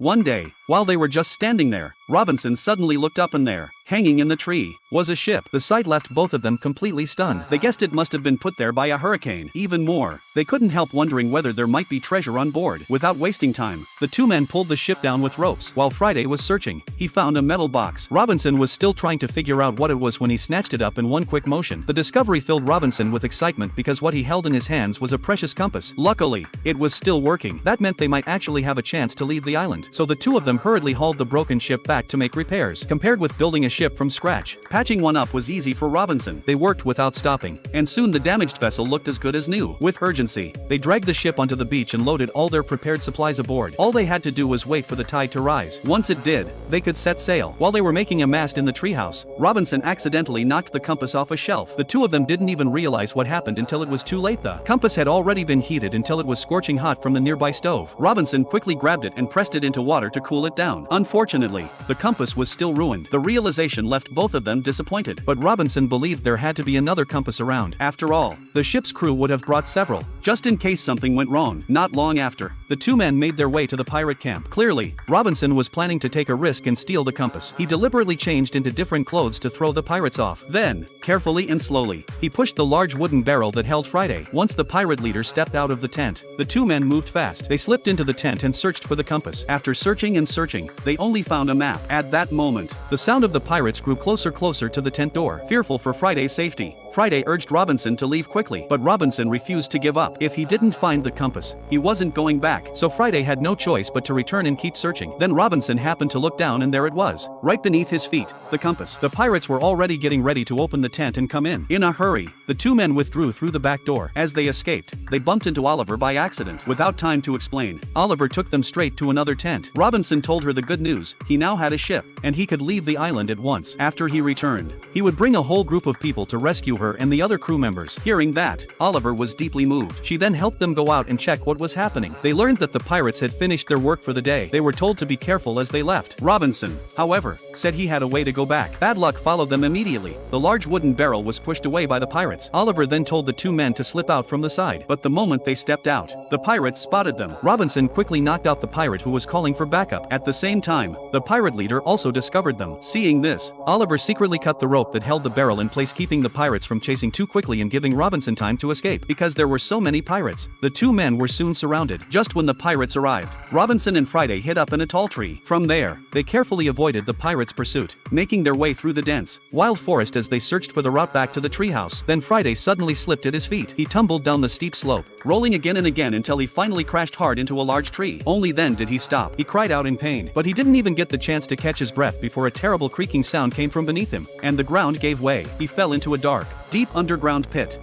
One day, while they were just standing there, Robinson suddenly looked up and there, hanging in the tree, was a ship. The sight left both of them completely stunned. They guessed it must have been put there by a hurricane. Even more, they couldn't help wondering whether there might be treasure on board. Without wasting time, the two men pulled the ship down with ropes. While Friday was searching, he found a metal box. Robinson was still trying to figure out what it was when he snatched it up in one quick motion. The discovery filled Robinson with excitement because what he held in his hands was a precious compass. Luckily, it was still working. That meant they might actually have a chance to leave the island. So the two of them hurriedly hauled the broken ship back to make repairs. Compared with building a ship from scratch, patching one up was easy for Robinson. They worked without stopping, and soon the damaged vessel looked as good as new. With urgency, they dragged the ship onto the beach and loaded all their prepared supplies aboard. All they had to do was wait for the tide to rise. Once it did, they could set sail. While they were making a mast in the treehouse, Robinson accidentally knocked the compass off a shelf. The two of them didn't even realize what happened until it was too late. The compass had already been heated until it was scorching hot from the nearby stove. Robinson quickly grabbed it and pressed it into water to cool it down. Unfortunately, the compass was still ruined. The realization left both of them disappointed, but Robinson believed there had to be another compass around. After all, the ship's crew would have brought several, just in case something went wrong. Not long after, the two men made their way to the pirate camp. Clearly, Robinson was planning to take a risk and steal the compass. He deliberately changed into different clothes to throw the pirates off. Then, carefully and slowly, he pushed the large wooden barrel that held Friday. Once the pirate leader stepped out of the tent, the two men moved fast. They slipped into the tent and searched for the compass. After searching and searching, they only found a map. At that moment, the sound of the pirates grew closer to the tent door. Fearful for Friday's safety, Friday urged Robinson to leave quickly, but Robinson refused to give up. If he didn't find the compass, he wasn't going back, so Friday had no choice but to return and keep searching. Then Robinson happened to look down and there it was, right beneath his feet, the compass. The pirates were already getting ready to open the tent and come in. In a hurry, the two men withdrew through the back door. As they escaped, they bumped into Oliver by accident. Without time to explain, Oliver took them straight to another tent. Robinson told her the good news: he now had a ship, and he could leave the island at once. After he returned, he would bring a whole group of people to rescue her and the other crew members. Hearing that, Oliver was deeply moved. She then helped them go out and check what was happening. They learned that the pirates had finished their work for the day. They were told to be careful as they left. Robinson, however, said he had a way to go back. Bad luck followed them immediately. The large wooden barrel was pushed away by the pirates. Oliver then told the two men to slip out from the side, but the moment they stepped out, the pirates spotted them. Robinson quickly knocked out the pirate who was calling for backup. At the same time, the pirate leader also discovered them. Seeing this, Oliver secretly cut the rope that held the barrel in place, keeping the pirates from chasing too quickly and giving Robinson time to escape. Because there were so many pirates, the two men were soon surrounded. Just when the pirates arrived, Robinson and Friday hid up in a tall tree. From there, they carefully avoided the pirates' pursuit, making their way through the dense, wild forest as they searched for the route back to the treehouse. Then Friday suddenly slipped at his feet. He tumbled down the steep slope, rolling again and again until he finally crashed hard into a large tree. Only then did he stop. He cried out in pain, but he didn't even get the chance to catch his breath before a terrible creaking sound came from beneath him, and the ground gave way. He fell into a dark, deep underground pit.